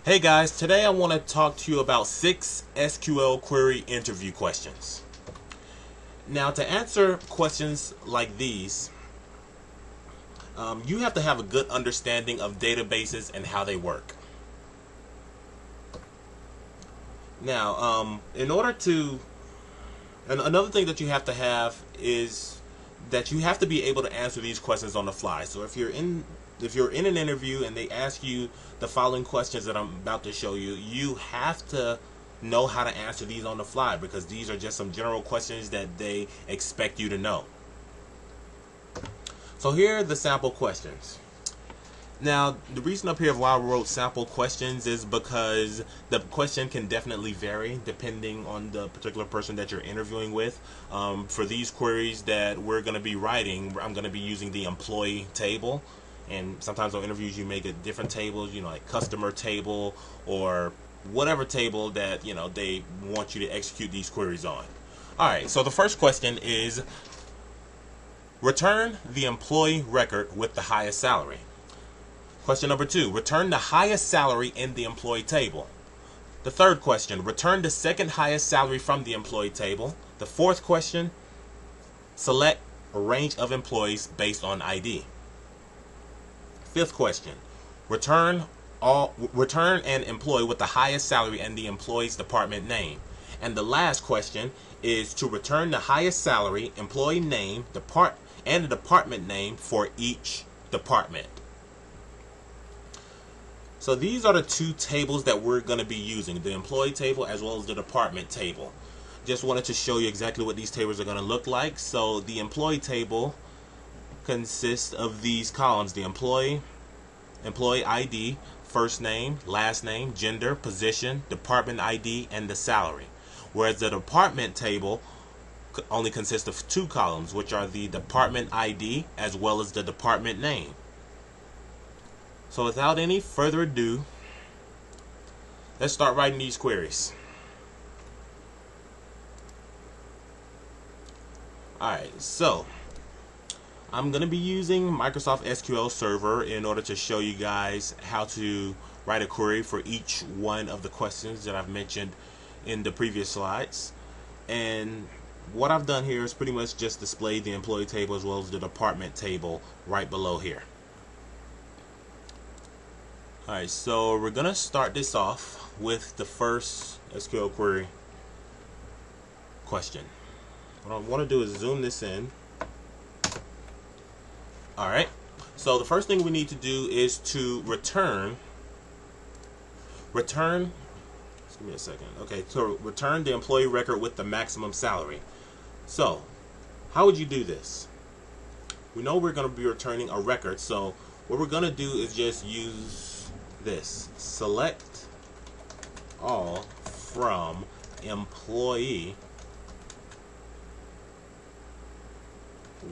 Hey guys, today I want to talk to you about 6 SQL query interview questions. Now, to answer questions like these, you have to have a good understanding of databases and how they work. Now, in order to, and another thing that you have to have is that you have to be able to answer these questions on the fly. So if you're in an interview and they ask you the following questions that I'm about to show you, you have to know how to answer these on the fly because these are just some general questions that they expect you to know. So here are the sample questions. Now, the reason up here of why I wrote sample questions is because the question can definitely vary depending on the particular person that you're interviewing with. For these queries that we're going to be writing, I'm going to be using the employee table. And sometimes on interviews you may get different tables, like customer table or whatever table that, they want you to execute these queries on. Alright, so the first question is, return the employee record with the highest salary. Question number 2, return the highest salary in the employee table. The third question, return the second highest salary from the employee table. The fourth question, select a range of employees based on ID. Fifth question, return an employee with the highest salary and the employee's department name. And the last question is to return the highest salary, employee name, and the department name for each department. So these are the two tables that we're going to be using, the employee table as well as the department table. Just wanted to show you exactly what these tables are going to look like. So the employee table consists of these columns: the employee ID, first name, last name, gender, position, department ID, and the salary. Whereas the department table only consists of two columns, which are the department ID as well as the department name. So without any further ado, let's start writing these queries. Alright, so I'm going to be using Microsoft SQL Server in order to show you guys how to write a query for each one of the questions that I've mentioned in the previous slides. And what I've done here is pretty much just display the employee table as well as the department table right below here. Alright, so we're going to start this off with the first SQL query question. What I want to do is zoom this in. Alright, so the first thing we need to do is to return, just give me a second. Okay, so return the employee record with the maximum salary. So, how would you do this? We know we're going to be returning a record, so what we're going to do is just use this. Select all from employee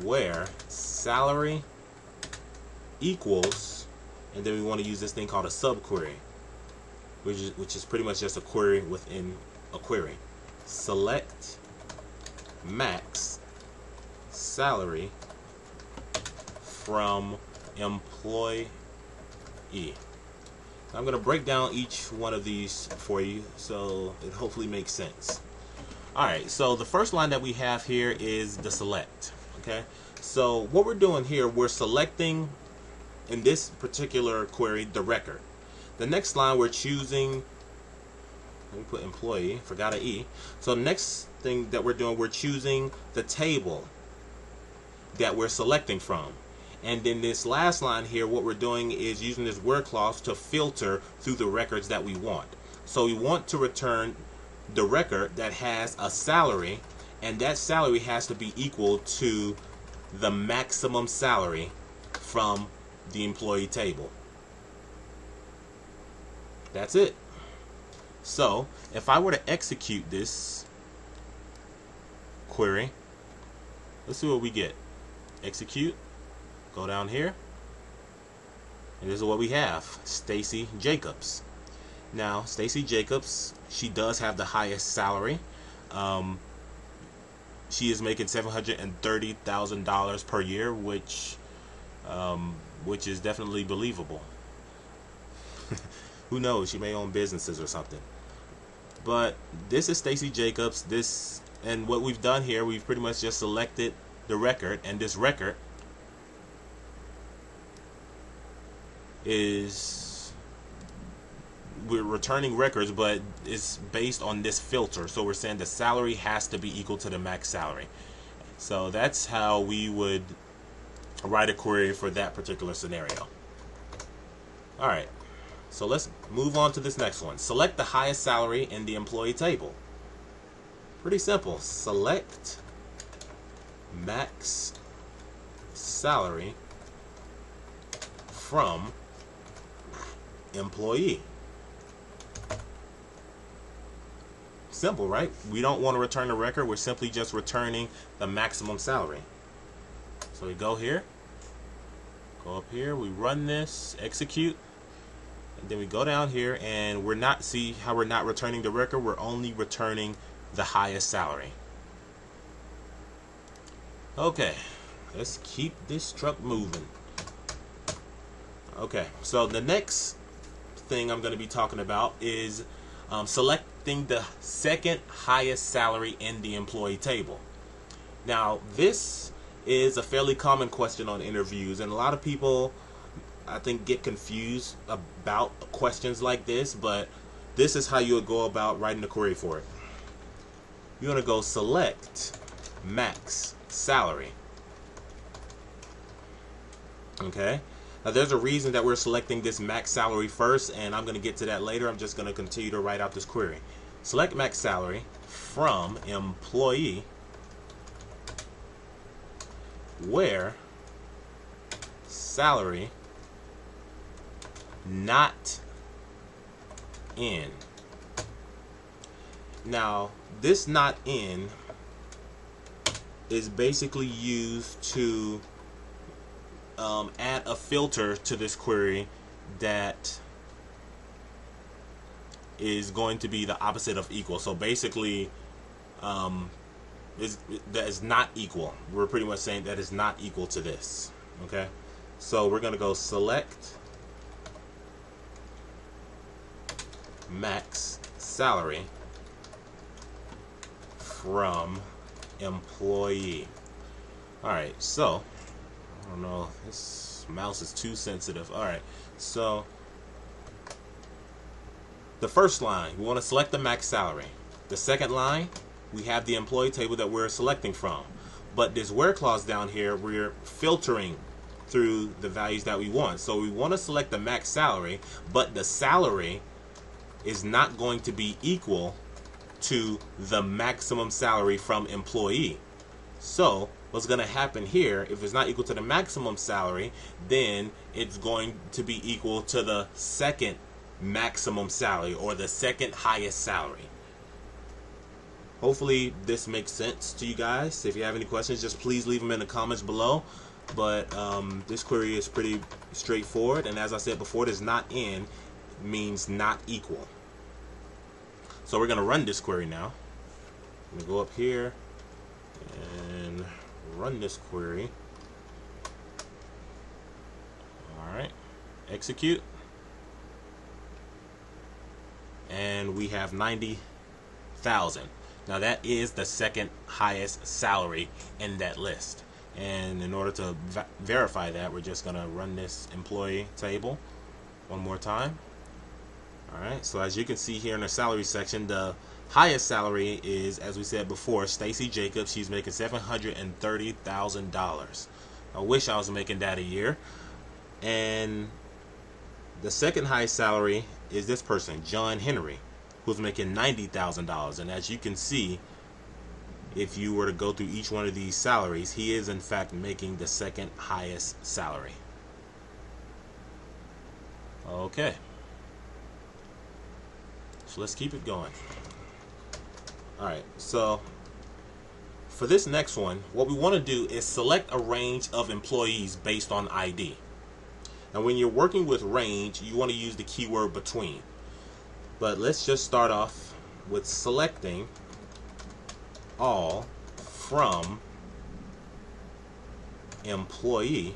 where salary equals, and then we want to use this thing called a subquery, which is pretty much just a query within a query. Select max salary from employee. I'm going to break down each one of these for you so it hopefully makes sense. Alright, so the first line that we have here is the select. Okay, so what we're doing here, we're selecting, in this particular query, the record. The next line we're choosing, let me put employee, forgot an E. So the next thing that we're doing, we're choosing the table that we're selecting from. And then this last line here, what we're doing is using this word clause to filter through the records that we want. So we want to return the record that has a salary, and that salary has to be equal to the maximum salary from the employee table. That's it. So if I were to execute this query, let's see what we get. Execute. Go down here, and this is what we have: Stacy Jacobs. Now, Stacy Jacobs, she does have the highest salary. She is making $730,000 per year, which is definitely believable. Who knows? She may own businesses or something. But this is Stacy Jacobs. And what we've done here, we've pretty much just selected the record, and this record is, we're returning records, but it's based on this filter. So we're saying the salary has to be equal to the max salary. So that's how we would write a query for that particular scenario. All right, so let's move on to this next one. Select the highest salary in the employee table. Pretty simple. Select max salary from employee. Simple, right? We don't want to return the record. We're simply just returning the maximum salary. So we go here, go up here, we run this, execute, and then we go down here, and see how we're not returning the record? We're only returning the highest salary. Okay, let's keep this truck moving. Okay, so the next thing I'm going to be talking about is selecting the second highest salary in the employee table. Now, this is a fairly common question on interviews, and a lot of people, I think, get confused about questions like this, but this is how you would go about writing a query for it. You're going to go select max salary. Okay, now there's a reason that we're selecting this max salary first, and I'm going to get to that later. I'm just going to continue to write out this query. Select max salary from employee where salary not in. Now, this not in is basically used to add a filter to this query that is going to be the opposite of equal. So basically, that is not equal. We're pretty much saying that is not equal to this. Okay, so we're going to go select max salary from employee. Alright, so I don't know, this mouse is too sensitive. Alright, so the first line, we want to select the max salary. The second line, we have the employee table that we're selecting from. But this where clause down here, we're filtering through the values that we want. So we want to select the max salary, but the salary is not going to be equal to the maximum salary from employee. So what's going to happen here, if it's not equal to the maximum salary, then it's going to be equal to the second maximum salary, or the second highest salary. Hopefully this makes sense to you guys. If you have any questions, just please leave them in the comments below. But this query is pretty straightforward, and as I said before, this not in means not equal. So we're going to run this query now. I'm going to go up here and run this query. Alright, execute. And we have 90,000. Now that is the second highest salary in that list. And in order to verify that, we're just going to run this employee table one more time. Alright, so as you can see here in the salary section, the highest salary is, as we said before, Stacy Jacobs. She's making $730,000. I wish I was making that a year. And the second highest salary is this person, John Henry, who's making $90,000. And as you can see, if you were to go through each one of these salaries, he is in fact making the second highest salary. Okay. So let's keep it going. Alright, so for this next one, what we want to do is select a range of employees based on ID. Now when you're working with range, you want to use the keyword between. But let's just start off with selecting all from employee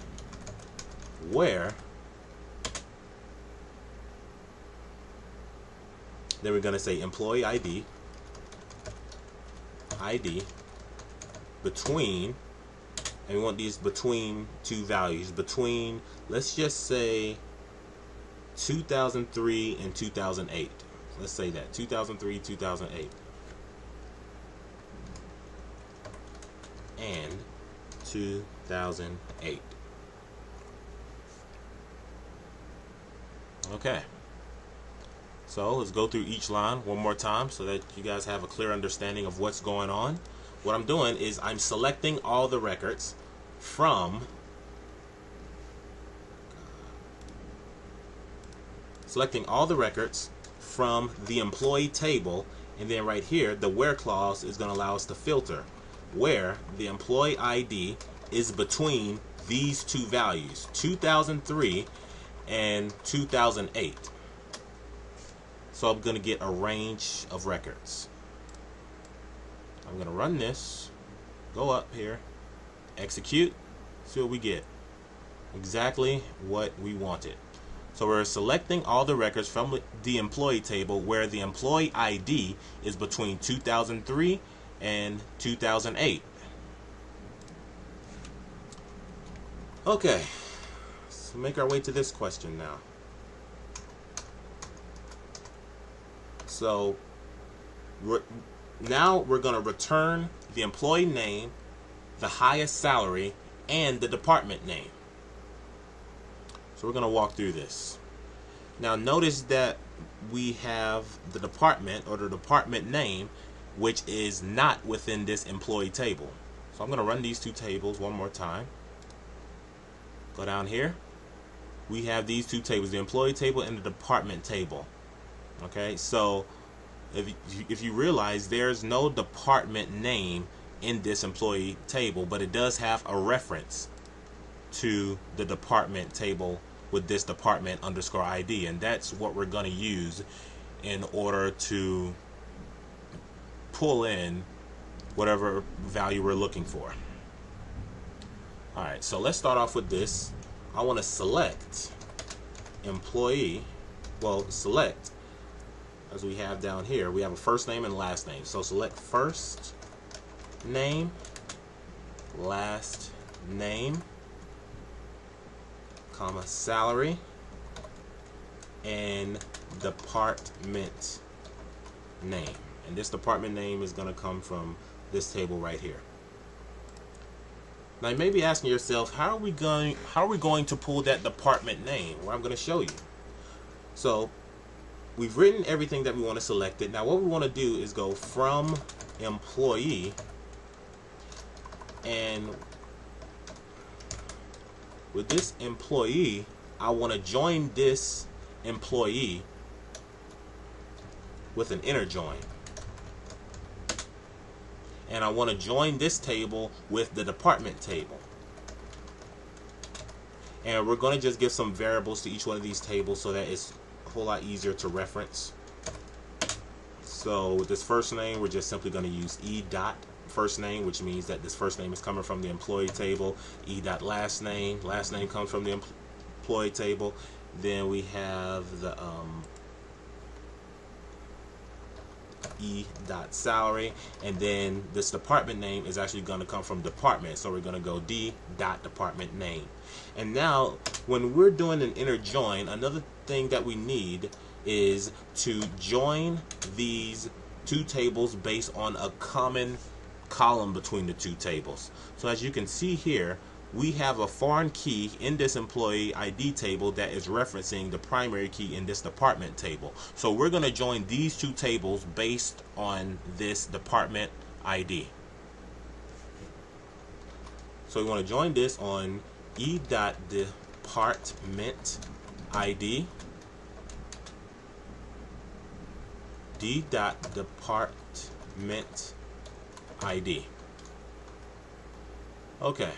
where Then we're going to say employee ID between, and we want these between two values, between, let's just say 2003 and 2008. Let's say that 2003, 2008, and 2008. Okay, so let's go through each line one more time so that you guys have a clear understanding of what's going on. What I'm doing is I'm selecting all the records from the employee table, and then right here the where clause is going to allow us to filter where the employee ID is between these two values, 2003 and 2008. So I'm going to get a range of records. I'm going to run this, go up here, execute, see what we get. Exactly what we wanted. So we're selecting all the records from the employee table where the employee ID is between 2003 and 2008. Okay, so make our way to this question now. So now we're going to return the employee name, the highest salary, and the department name. So we're going to walk through this. Now notice that we have the department or the department name, which is not within this employee table. So I'm going to run these two tables one more time. Go down here. We have these two tables, the employee table and the department table. Okay, so if you realize there's no department name in this employee table, but it does have a reference to the department table with this department underscore ID, and that's what we're going to use in order to pull in whatever value we're looking for. Alright, so let's start off with this. I want to select employee, select, as we have down here, we have a first name and last name. So select first name, last name, comma, salary, and department name. And this department name is going to come from this table right here. Now you may be asking yourself, how are we going to pull that department name? Well, I'm going to show you. So we've written everything that we want to select it. Now what we want to do is go from employee, and with this employee, I want to join this employee with an inner join. And I want to join this table with the department table. And we're going to just give some variables to each one of these tables so that it's a whole lot easier to reference. So with this first name, we're just simply going to use E dot first name, which means that this first name is coming from the employee table. E dot last name comes from the employee table. Then we have the E dot salary, and then this department name is actually going to come from department, so we're going to go D dot department name. And now when we're doing an inner join, another thing that we need is to join these two tables based on a common column between the two tables. So as you can see here, we have a foreign key in this employee ID table that is referencing the primary key in this department table. So we're going to join these two tables based on this department ID. So we want to join this on E dot department ID, D dot department ID. Okay.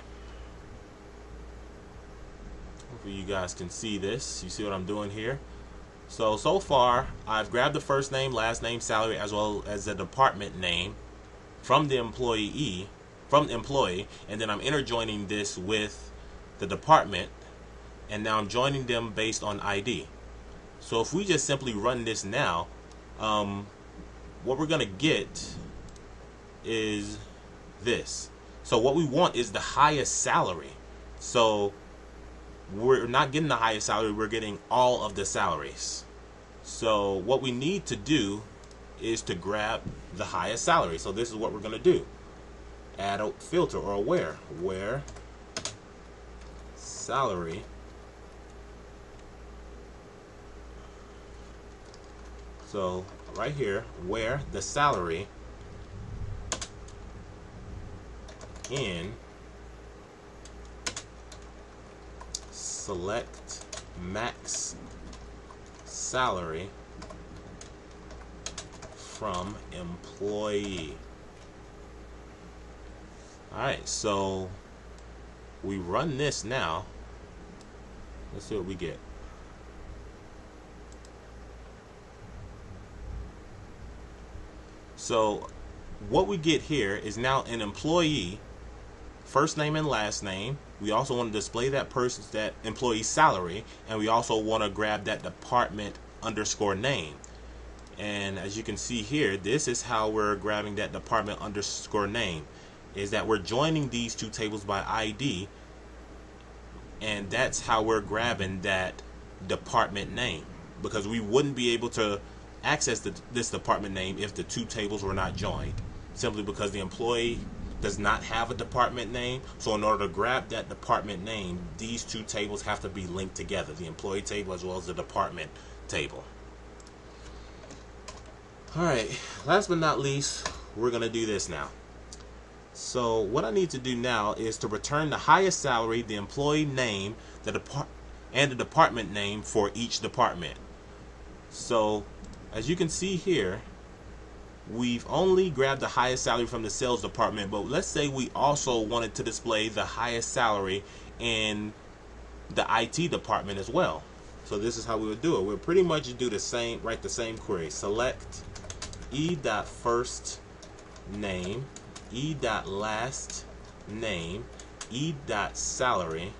Hopefully you guys can see this. You see what I'm doing here? So far I've grabbed the first name, last name, salary, as well as the department name from the employee, and then I'm interjoining this with the department, and now I'm joining them based on ID. So if we just simply run this now, what we're gonna get is this. So what we want is the highest salary. So we're not getting the highest salary, we're getting all of the salaries. So what we need to do is to grab the highest salary. So this is what we're going to do. Add a filter or a where salary so right here, where the salary in select max salary from employee. Alright, so we run this now. Let's see what we get. So what we get here is now an employee, first name and last name. We also want to display that employee's salary, and we also want to grab that department underscore name. And as you can see here, this is how we're grabbing that department underscore name, is that we're joining these two tables by ID, and that's how we're grabbing that department name, because we wouldn't be able to access this department name if the two tables were not joined, simply because the employee does not have a department name. So in order to grab that department name, these two tables have to be linked together, the employee table as well as the department table. Alright, last but not least, we're going to do this now. So what I need to do now is to return the highest salary, the employee name, and the department name for each department. So as you can see here, we've only grabbed the highest salary from the sales department, but let's say we also wanted to display the highest salary in the IT department as well. So this is how we would do it. We'll pretty much do the same, write the same query. Select e.first name, e.last name, e.salary,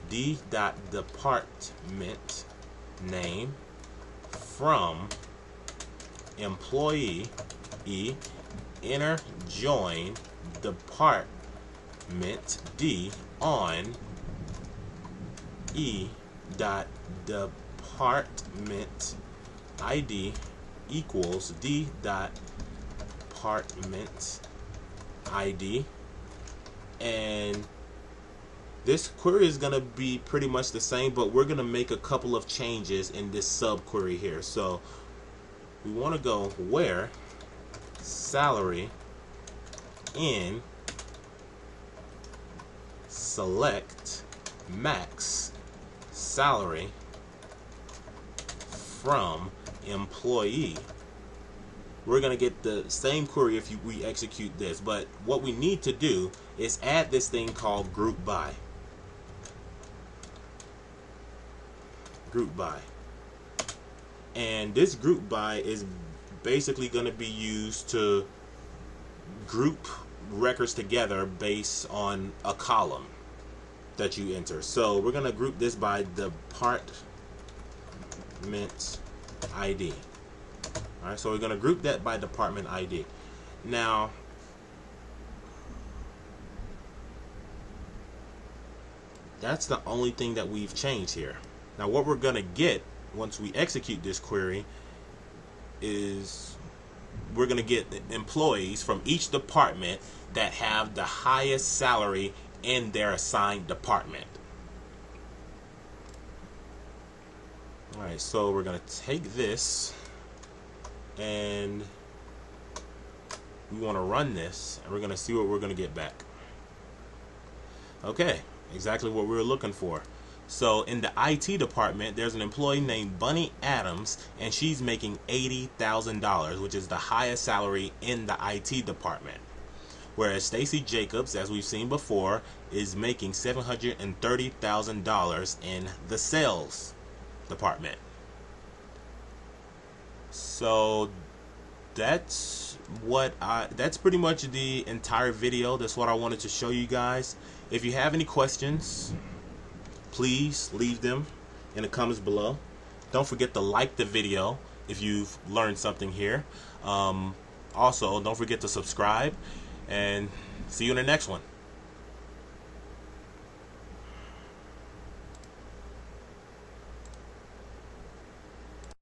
d.department name from employee E, enter join department D on E dot department ID equals D dot department ID. And this query is going to be pretty much the same, but we're going to make a couple of changes in this subquery here. So we want to go where salary in select max salary from employee. We're going to get the same query if we execute this, but what we need to do is add this thing called group by. Group by. And this group by is basically going to be used to group records together based on a column that you enter. So we're going to group this by department ID. Alright, so we're going to group that by department ID. Now, that's the only thing that we've changed here. Now what we're going to get once we execute this query is we're going to get employees from each department that have the highest salary in their assigned department. Alright, so we're going to take this and we want to run this, and we're going to see what we're going to get back. Okay, exactly what we were looking for. So in the IT department, there's an employee named Bunny Adams, and she's making $80,000, which is the highest salary in the IT department. Whereas Stacy Jacobs, as we've seen before, is making $730,000 in the sales department. So that's pretty much the entire video. That's what I wanted to show you guys. If you have any questions, please leave them in the comments below. Don't forget to like the video if you've learned something here. Also, don't forget to subscribe, and see you in the next one.